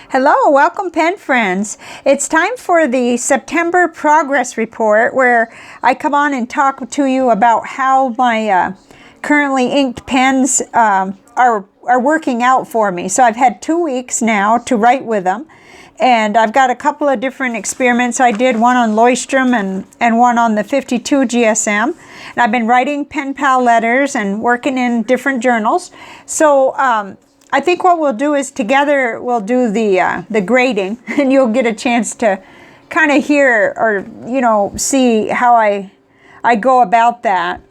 Hello, welcome pen friends. It's time for the September progress report where I come on and talk to you about how my currently inked pens are working out for me. So I've had 2 weeks now to write with them, and I've got a couple of different experiments I did, one on Leuchtturm and one on the 52 GSM. And I've been writing pen pal letters and working in different journals. So I think what we'll do is together we'll do the grading, and you'll get a chance to kind of hear or see how I go about that.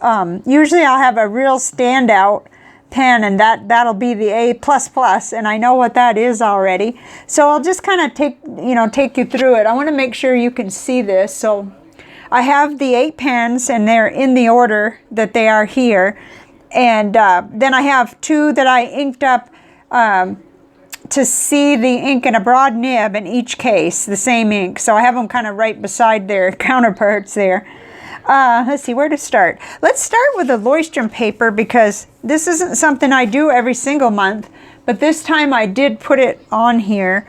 Usually I'll have a real standout pen, and that'll be the A++, and I know what that is already. So I'll just kind of take you through it. I want to make sure you can see this. So I have the 8 pens, and they're in the order that they are here, and then I have 2 that I inked up to see the ink in a broad nib in each case, the same ink. So I have them kind of right beside their counterparts there. Let's see where to start. Let's start with the Leuchtturm paper, because this isn't something I do every single month, but this time I did put it on here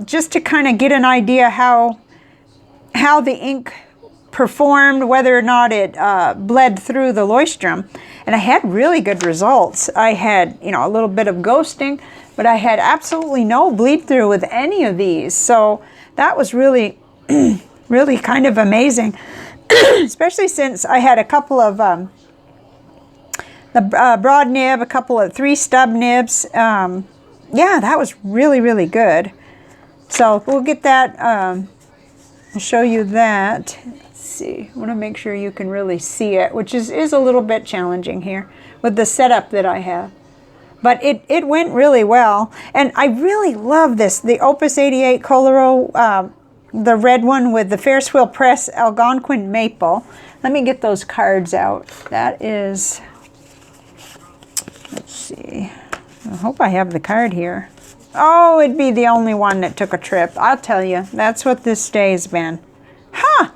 just to kind of get an idea how the ink performed, whether or not it bled through the Leuchtturm. And I had really good results. I had, a little bit of ghosting, but I had absolutely no bleed through with any of these. So that was really, really kind of amazing, especially since I had a couple of the broad nib, a couple of 3 stub nibs. Yeah, that was really, really good. So we'll get that. I'll show you that. See, I want to make sure you can really see it, which is a little bit challenging here with the setup that I have, but it went really well. And I really love this, the Opus 88 Koloro, the red one with the Ferris wheel press Algonquin maple. Let me get those cards out. That is, let's see, I hope I have the card here. Oh, it'd be the only one that took a trip. I'll tell you, that's what this day has been. Huh.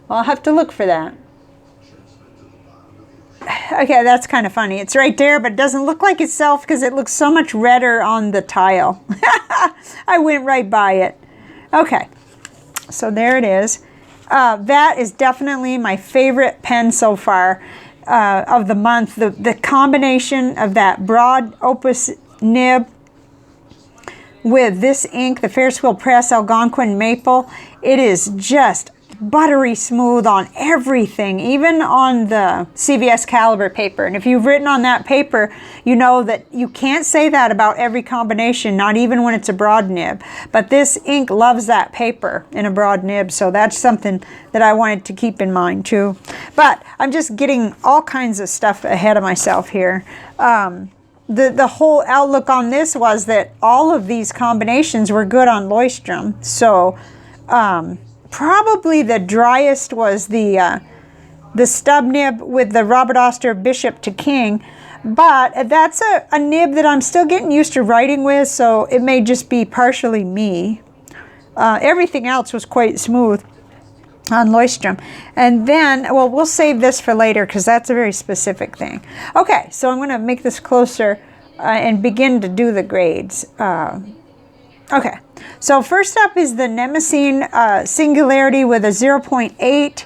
Well, I'll have to look for that. Okay, that's kind of funny. It's right there, but it doesn't look like itself because it looks so much redder on the tile. I went right by it. Okay, so there it is. That is definitely my favorite pen so far of the month. The combination of that broad Opus nib with this ink, the Ferris wheel press Algonquin maple, it is just buttery smooth on everything, even on the CVS caliber paper. And if you've written on that paper, you know that you can't say that about every combination, not even when it's a broad nib. But this ink loves that paper in a broad nib, so that's something that I wanted to keep in mind too. But I'm just getting all kinds of stuff ahead of myself here. The whole outlook on this was that all of these combinations were good on Leuchtturm. So probably the driest was the stub nib with the Robert Oster Bishop to King, but that's a nib that I'm still getting used to writing with, so it may just be partially me. Everything else was quite smooth on Leuchtturm. And then, well, we'll save this for later because that's a very specific thing. Okay, so I'm going to make this closer and begin to do the grades. Okay, so first up is the Nemosine Singularity with a 0.8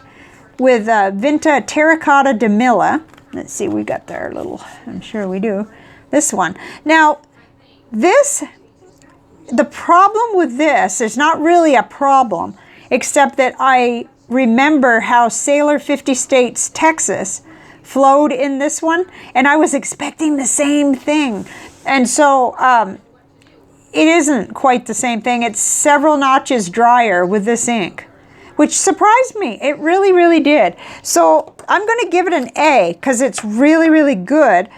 with Vinta Terracotta Damila. Let's see, we got there a little, I'm sure we do. This one. Now, the problem with this is not really a problem, except that I remember how Sailor 50 States, Texas flowed in this one, and I was expecting the same thing. And so, it isn't quite the same thing. It's several notches drier with this ink, which surprised me. It really, really did. So I'm going to give it an A because it's really, really good.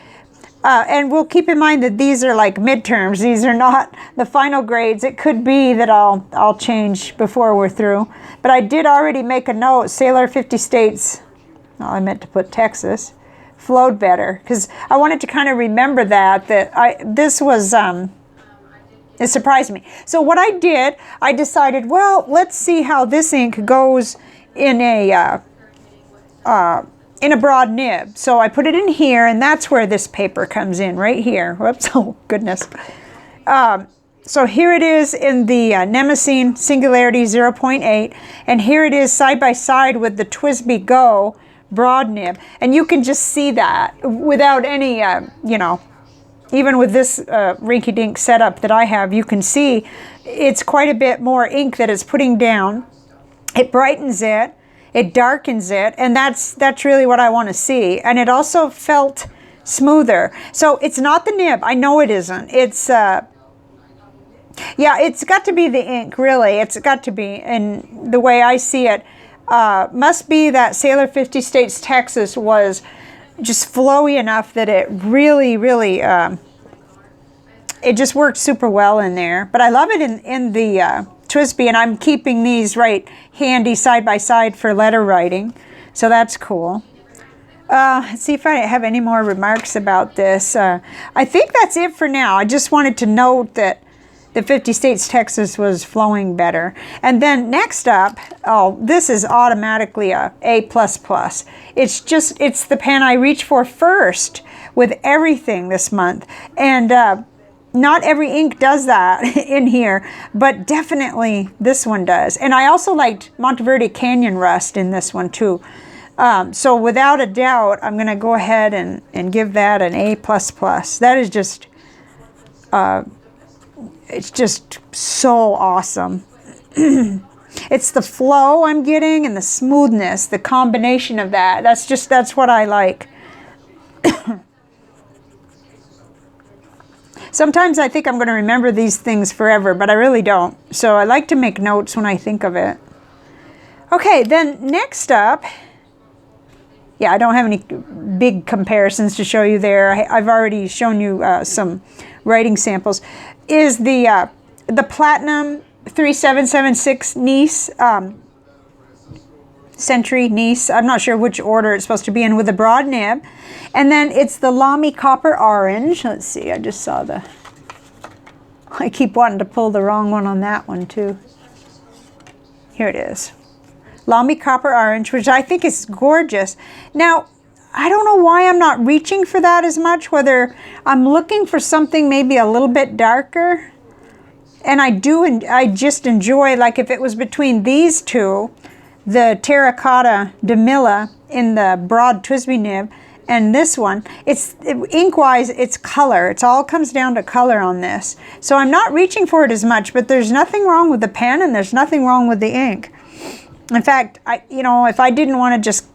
And we'll keep in mind that these are like midterms. These are not the final grades. It could be that I'll change before we're through. But I did already make a note. Sailor 50 States, well, I meant to put Texas, flowed better because I wanted to kind of remember that this was... it surprised me. So what I did, I decided, well, let's see how this ink goes in a broad nib. So I put it in here, and that's where this paper comes in, right here. Whoops, oh goodness. So here it is in the Nemosine Singularity 0.8, and here it is side by side with the TWSBI Go broad nib, and you can just see that without any, you know, even with this rinky-dink setup that I have, you can see it's quite a bit more ink that it's putting down. It brightens it, it darkens it, and that's really what I want to see. And it also felt smoother. So it's not the nib. I know it isn't. It's yeah, it's got to be the ink, really. It's got to be, and the way I see it, must be that Sailor 50 States, Texas was just flowy enough that it really, really, it just worked super well in there. But I love it in the TWSBI, and I'm keeping these right handy side by side for letter writing. So that's cool. Let's see if I have any more remarks about this. I think that's it for now. I just wanted to note that the 50 States, Texas was flowing better. And then next up, oh, this is automatically a A++. It's just, it's the pen I reach for first with everything this month. And not every ink does that in here, but definitely this one does. And I also liked Monteverde Canyon Rust in this one too. So without a doubt, I'm gonna go ahead and give that an A++. That is just, it's just so awesome. It's the flow I'm getting and the smoothness, the combination of that. That's what I like. Sometimes I think I'm going to remember these things forever, but I really don't. So I like to make notes when I think of it. Okay, then next up, yeah, I don't have any big comparisons to show you there. I've already shown you some writing samples. Is the Platinum 3776 Nice, Century Nice. I'm not sure which order it's supposed to be in, with a broad nib. And then it's the Lamy Copper Orange. Let's see, I just saw the... I keep wanting to pull the wrong one on that one too. Here it is. Lamy Copper Orange, which I think is gorgeous. Now, I don't know why I'm not reaching for that as much, whether I'm looking for something maybe a little bit darker. And I just enjoy, like if it was between these two, the Terracotta Damila in the broad TWSBI nib and this one, ink-wise, it's color. It all comes down to color on this. So I'm not reaching for it as much, but there's nothing wrong with the pen and there's nothing wrong with the ink. In fact, you know, if I didn't want to just,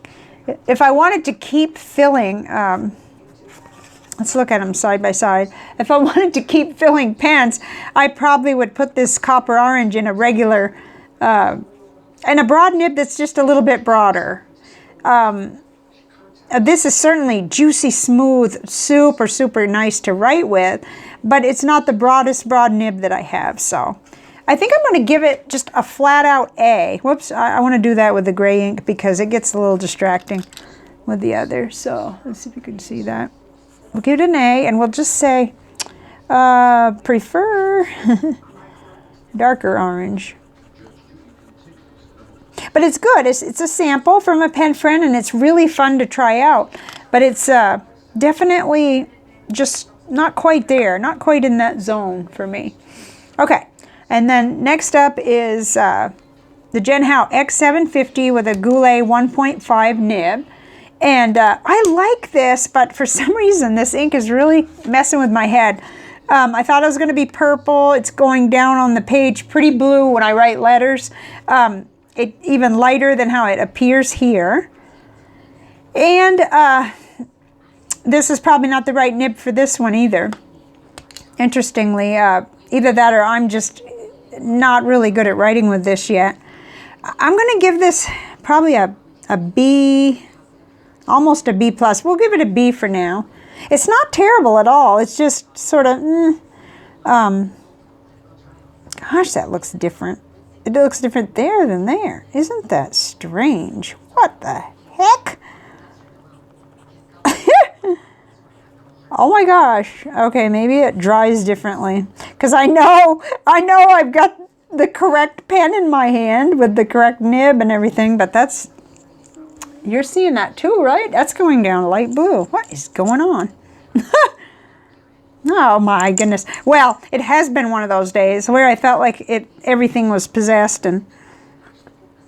if I wanted to keep filling, let's look at them side by side. If I wanted to keep filling pens, I probably would put this copper orange in a regular, and a broad nib that's just a little bit broader. This is certainly juicy, smooth, super, super nice to write with, but it's not the broadest broad nib that I have, so. I think I'm going to give it just a flat out A. Whoops, I want to do that with the gray ink because it gets a little distracting with the other. So let's see if you can see that. We'll give it an A, and we'll just say, prefer darker orange. But it's good. It's a sample from a pen friend, and it's really fun to try out. But it's definitely just not quite there, not quite in that zone for me. Okay. And then next up is the Genhao X750 with a Goulet 1.5 nib. And I like this, but for some reason this ink is really messing with my head. I thought it was going to be purple. It's going down on the page pretty blue when I write letters. It even lighter than how it appears here. And this is probably not the right nib for this one either. Interestingly, either that or I'm just not really good at writing with this yet. I'm going to give this probably a B, almost a B+. We'll give it a B for now. It's not terrible at all. It's just sort of, gosh, that looks different. It looks different there than there. Isn't that strange? What the heck? Oh my gosh. Okay, maybe it dries differently. Because I know I've got the correct pen in my hand with the correct nib and everything, but that's, you're seeing that too, right? That's going down light blue. What is going on? Oh my goodness. Well, it has been one of those days where I felt like everything was possessed, and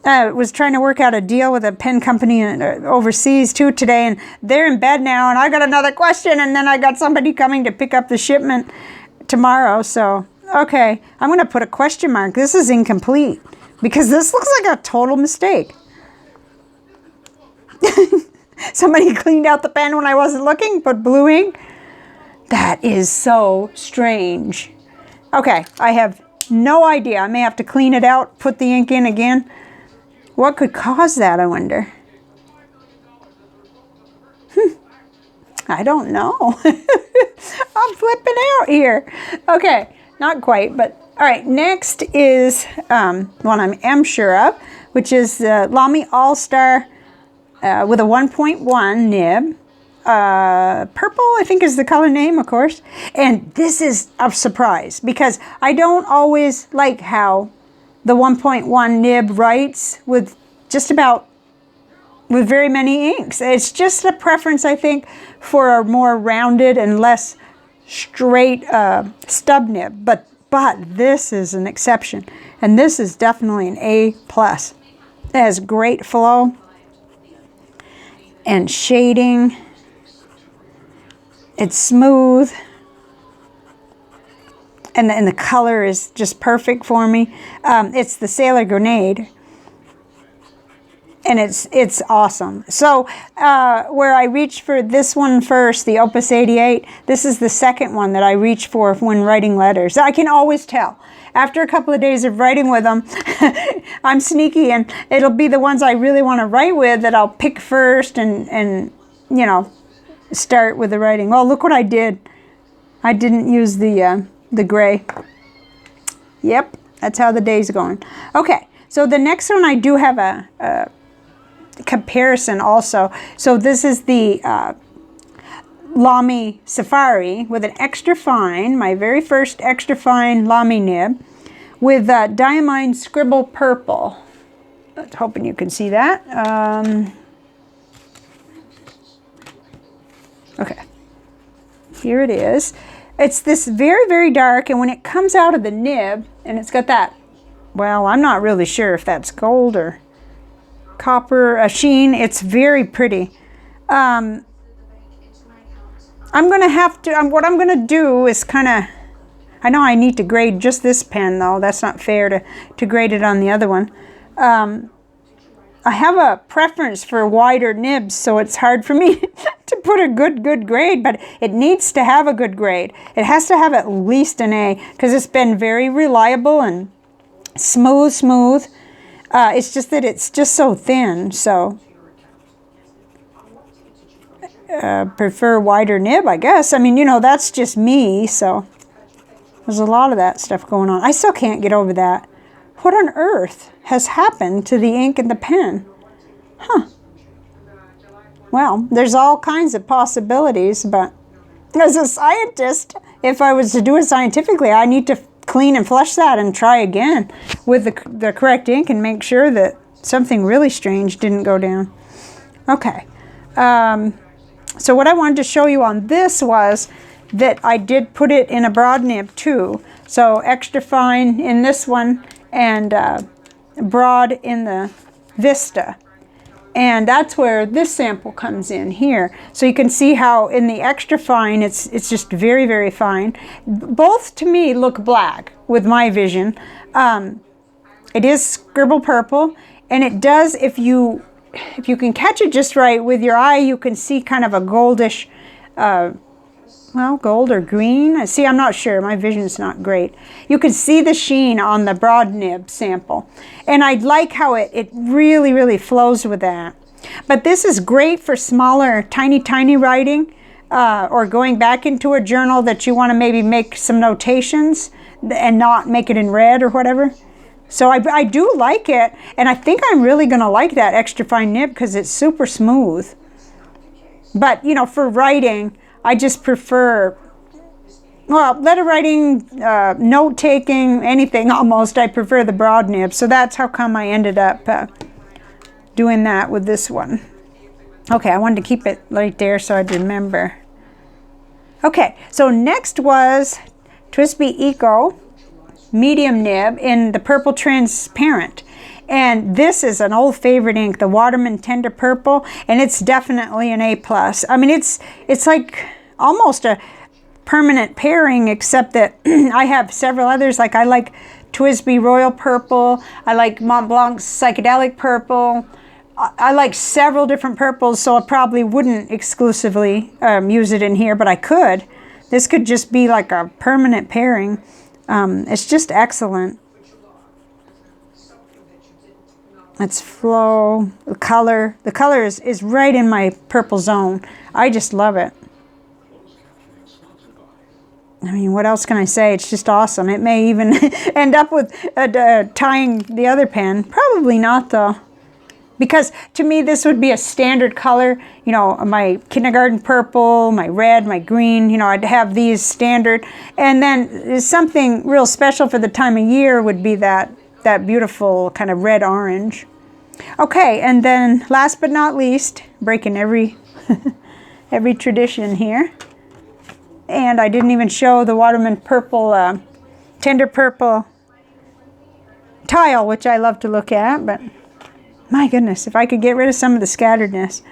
I was trying to work out a deal with a pen company overseas too today, and they're in bed now, and I got another question, and then I got somebody coming to pick up the shipment tomorrow. So, okay, I'm going to put a question mark. This is incomplete because this looks like a total mistake. Somebody cleaned out the pen when I wasn't looking, put blue ink. That is so strange. Okay, I have no idea. I may have to clean it out, put the ink in again. What could cause that, I wonder? I don't know. I'm flipping out here. Okay, not quite, but all right. Next is one I am sure of, which is the Lamy All-Star with a 1.1 nib. Purple, I think, is the color name, of course. And this is a surprise because I don't always like how the 1.1 nib writes with very many inks. It's just a preference, I think, for a more rounded and less straight stub nib. But this is an exception, and this is definitely an A+. It has great flow and shading. It's smooth, and the color is just perfect for me. It's the Sailor Grenade, and it's awesome. So where I reached for this one first, the Opus 88, this is the second one that I reach for when writing letters. I can always tell. After a couple of days of writing with them, I'm sneaky, and it'll be the ones I really want to write with that I'll pick first and you know, start with the writing. Oh, look what I did. I didn't use the gray. Yep, that's how the day's going. Okay, so the next one I do have a comparison also. So this is the Lamy Safari with an extra fine, my very first extra fine Lamy nib with Diamine Scribble Purple. I'm hoping you can see that. Okay, here it is. It's this very, very dark, and when it comes out of the nib, and it's got that, well, I'm not really sure if that's gold or copper sheen. It's very pretty. I'm going to have to, what I'm going to do is kind of, I know I need to grade just this pen, though. That's not fair to grade it on the other one. I have a preference for wider nibs, so it's hard for me to put a good grade, but it needs to have a good grade. It has to have at least an A, because it's been very reliable and smooth. It's just that it's just so thin, so prefer wider nib, I guess. I mean, you know, that's just me, so there's a lot of that stuff going on. I still can't get over that. What on earth has happened to the ink in the pen? Huh. Well, there's all kinds of possibilities, but as a scientist, if I was to do it scientifically, I need to clean and flush that and try again with the correct ink and make sure that something really strange didn't go down. Okay. So what I wanted to show you on this was that I did put it in a broad nib too. So extra fine in this one, and broad in the Vista. And that's where this sample comes in here. So you can see how in the extra fine, it's just very, very fine. Both to me look black with my vision. It is scribble purple, and it does, if you can catch it just right with your eye, you can see kind of a goldish, well, gold or green. See, I'm not sure. My vision's not great. You can see the sheen on the broad nib sample. And I like how it really, really flows with that. But this is great for smaller, tiny writing, or going back into a journal that you want to maybe make some notations and not make it in red or whatever. So I do like it. And I think I'm really going to like that extra fine nib because it's super smooth. But, you know, for writing, I just prefer, well, letter writing, note-taking, anything almost, I prefer the broad nib. So that's how come I ended up doing that with this one. Okay, I wanted to keep it right there so I'd remember. Okay, so next was TWSBI Eco medium nib in the purple transparent. And this is an old favorite ink, the Waterman Tender Purple, and it's definitely an A+. I mean, it's like almost a permanent pairing, except that I have several others. Like I like TWSBI Royal Purple, I like Mont Blanc's Psychedelic Purple. I like several different purples, so I probably wouldn't exclusively use it in here, but I could. This could just be like a permanent pairing. It's just excellent. Let's flow, the color. The color is right in my purple zone. I just love it. I mean, what else can I say? It's just awesome. It may even end up with tying the other pen. Probably not, though. Because to me, this would be a standard color. You know, my kindergarten purple, my red, my green, you know, I'd have these standard. And then something real special for the time of year would be that beautiful kind of red-orange. Okay, and then last but not least, breaking every every tradition here. And I didn't even show the Waterman Purple, Tender Purple tile, which I love to look at, but my goodness, if I could get rid of some of the scatteredness,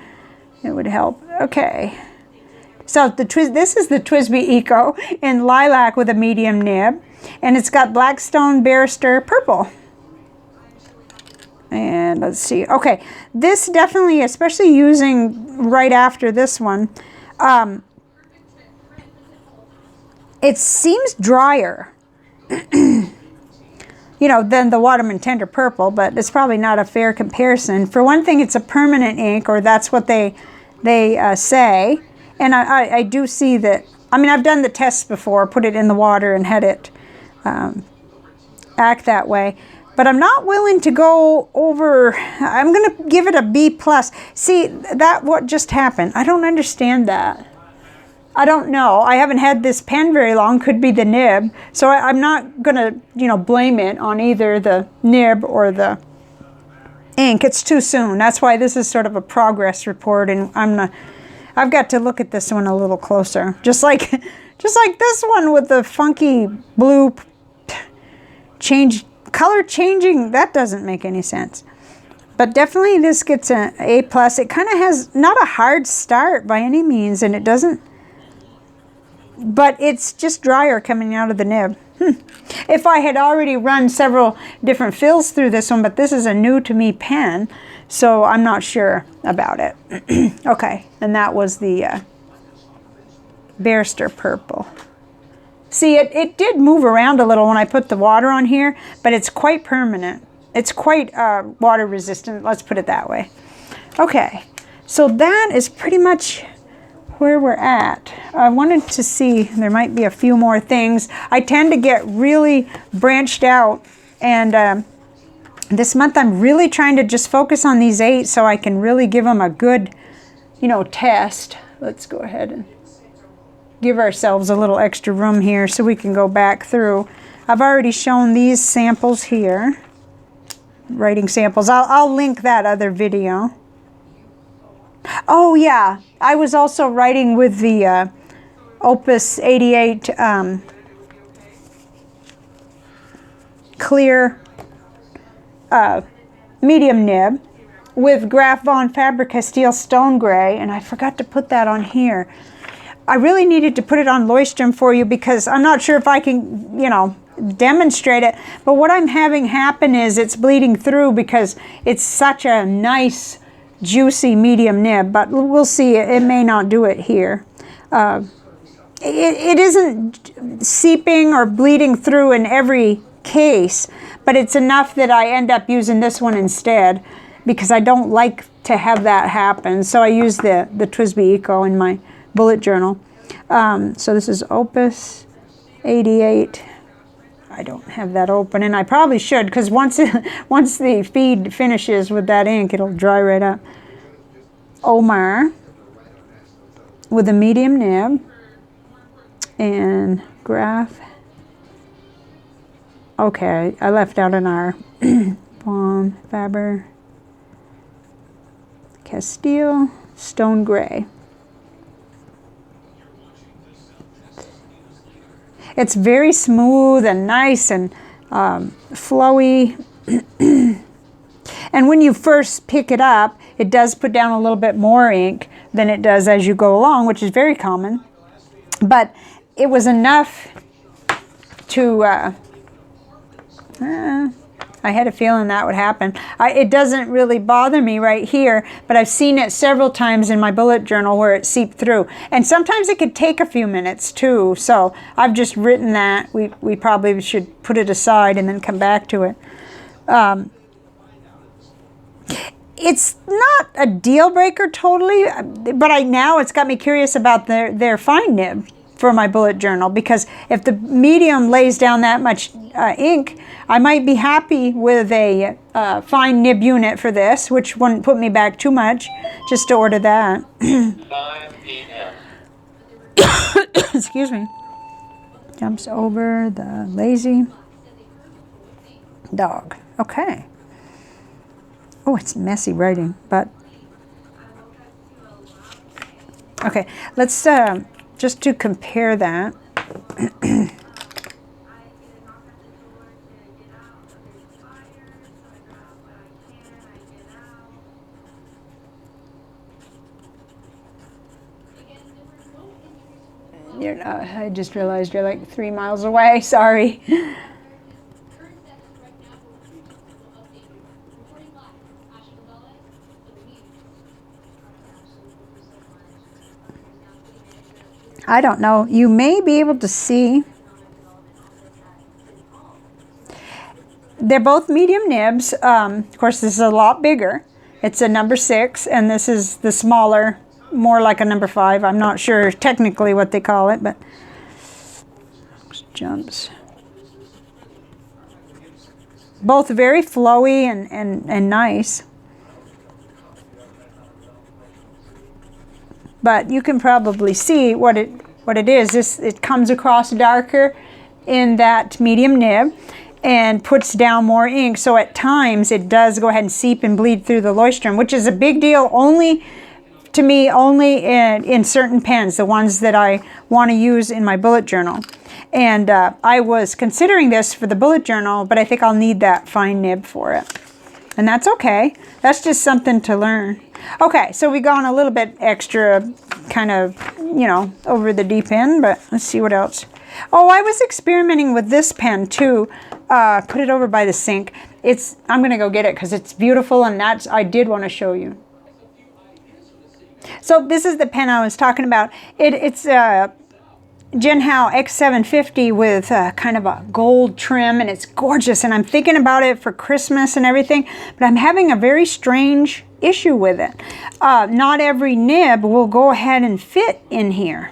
it would help. Okay. So this is the TWSBI Eco in lilac with a medium nib, and it's got Blackstone Barrister Purple. And let's see. Okay, this definitely, especially using right after this one, it seems drier. You know, than the Waterman Tender Purple, but it's probably not a fair comparison. For one thing, it's a permanent ink, or that's what they say. And I do see that. I mean, I've done the tests before, put it in the water and had it act that way. But I'm not willing to go over. I'm going to give it a B+. See, that what just happened. I don't understand that. I don't know. I haven't had this pen very long. Could be the nib. So I'm not going to, you know, blame it on either the nib or the ink. It's too soon. That's why this is sort of a progress report, and I've got to look at this one a little closer. Just like this one with the funky blue color changing. That doesn't make any sense. But definitely this gets an A+. It kind of has not a hard start by any means, and it doesn't. But it's just drier coming out of the nib. If I had already run several different fills through this one, but this is a new to me pen, so I'm not sure about it. Okay, and that was the Barrister Purple. See, it did move around a little when I put the water on here, but it's quite permanent. It's quite water resistant, let's put it that way. Okay, so that is pretty much where we're at. I wanted to see, there might be a few more things. I tend to get really branched out, and this month I'm really trying to just focus on these 8 so I can really give them a good, you know, test. Let's go ahead and give ourselves a little extra room here so we can go back through. I've already shown these samples here, writing samples. I'll link that other video. Oh yeah, I was also writing with the Opus 88 clear medium nib with Graf von Faber-Castell Stone Gray, and I forgot to put that on here. I really needed to put it on Leuchtturm for you because I'm not sure if I can, you know, demonstrate it, but what I'm having happen is it's bleeding through because it's such a nice juicy medium nib, but we'll see. It may not do it here. It isn't seeping or bleeding through in every case, but it's enough that I end up using this one instead because I don't like to have that happen. So I use the TWSBI Eco in my bullet journal. So this is Opus 88. I don't have that open, and I probably should, because once the feed finishes with that ink, it'll dry right up. Omar with a medium nib, and Graf. Okay, I left out an R. Von Faber Castile Stone Gray. It's very smooth and nice and flowy. And when you first pick it up, it does put down a little bit more ink than it does as you go along, which is very common. But it was enough to, I had a feeling that would happen. It doesn't really bother me right here, but I've seen it several times in my bullet journal where it seeped through. And sometimes it could take a few minutes too, so I've just written that. We probably should put it aside and then come back to it. It's not a deal breaker totally, but now it's got me curious about their fine nib for my bullet journal, because if the medium lays down that much ink, I might be happy with a fine nib unit for this, which wouldn't put me back too much, just to order that. 5 p.m. Excuse me. Jumps over the lazy dog. Okay. Oh, it's messy writing, but okay. Let's just to compare that. I just realized you're like 3 miles away. Sorry. I don't know. You may be able to see. They're both medium nibs. Of course, this is a lot bigger. It's a number 6, and this is the smaller, more like a number 5. I'm not sure technically what they call it, but jumps. Both very flowy and nice. But you can probably see what it is. It comes across darker in that medium nib and puts down more ink. So at times it does go ahead and seep and bleed through the Leuchtturm, which is a big deal only to me, only in certain pens, the ones that I want to use in my bullet journal. And I was considering this for the bullet journal, but I think I'll need that fine nib for it. And that's okay. That's just something to learn. Okay, so we've gone a little bit extra, kind of, over the deep end, but let's see what else. Oh, I was experimenting with this pen too. Put it over by the sink. I'm going to go get it because it's beautiful, and I did want to show you. So this is the pen I was talking about. It's Jinhao X750 with kind of a gold trim, and it's gorgeous, and I'm thinking about it for Christmas and everything, but I'm having a very strange issue with it. Not every nib will go ahead and fit in here.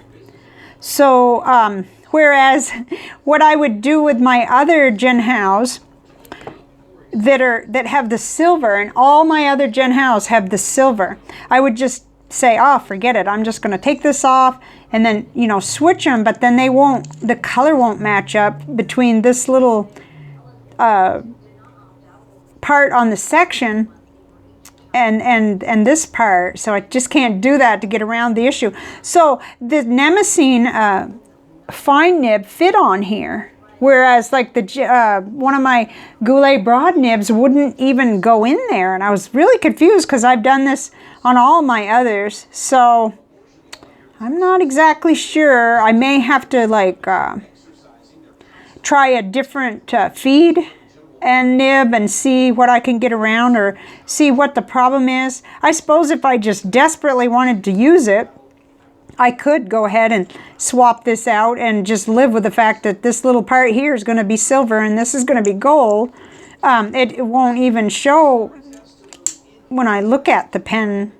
So whereas what I would do with my other Jinhaos that have the silver, and all my other Jinhaos have the silver, I would just say, oh, forget it, I'm just going to take this off and then switch them, but then the color won't match up between this little part on the section and this part, so I just can't do that to get around the issue. So the Nemosine fine nib fit on here, whereas like one of my Goulet broad nibs wouldn't even go in there, and I was really confused because I've done this on all my others, so I'm not exactly sure. I may have to try a different feed and nib and see what I can get around, or see what the problem is. I suppose if I just desperately wanted to use it, I could go ahead and swap this out and just live with the fact that this little part here is going to be silver and this is going to be gold. It won't even show when I look at the pen,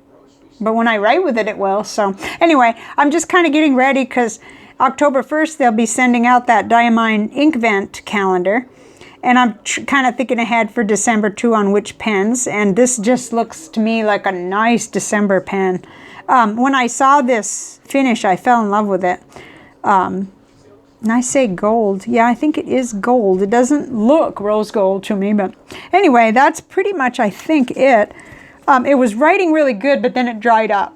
but when I write with it, it will. So anyway, I'm just kind of getting ready because October 1st, they'll be sending out that Diamine ink vent calendar. And I'm kind of thinking ahead for December too on which pens. And this just looks to me like a nice December pen. When I saw this finish, I fell in love with it. And I say gold. Yeah, I think it is gold. It doesn't look rose gold to me. But anyway, that's pretty much, I think, it. It was writing really good, but then it dried up.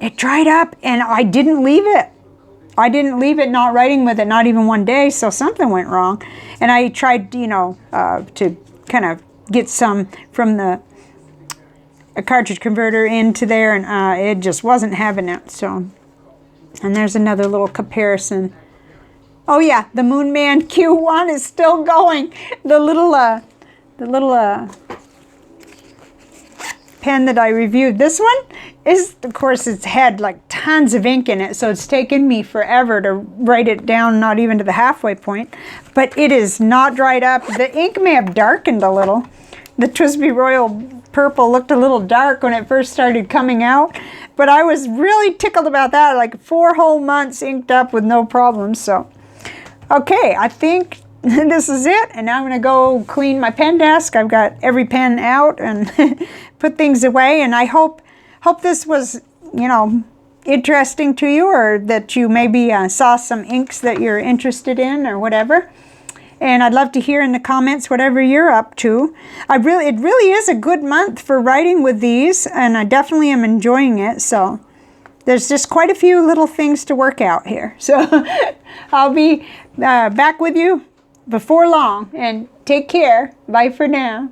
It dried up, and I didn't leave it. I didn't leave it not writing with it, not even one day, so something went wrong. And I tried, you know, to kind of get some from a cartridge converter into there, and it just wasn't having it. So, and there's another little comparison. Oh yeah, the Moonman Q1 is still going. The little pen that I reviewed. This one is, of course, it's had like tons of ink in it, so it's taken me forever to write it down, not even to the halfway point. But it is not dried up. The ink may have darkened a little. The TWSBI Royal Purple looked a little dark when it first started coming out, but I was really tickled about that. Like 4 whole months inked up with no problems. So, okay, I think this is it, and now I'm going to go clean my pen desk. I've got every pen out and put things away, and I hope this was, you know, interesting to you, or that you maybe saw some inks that you're interested in or whatever. And I'd love to hear in the comments whatever you're up to. It really is a good month for writing with these, and I definitely am enjoying it. So there's just quite a few little things to work out here. So I'll be back with you before long, and take care. Bye for now.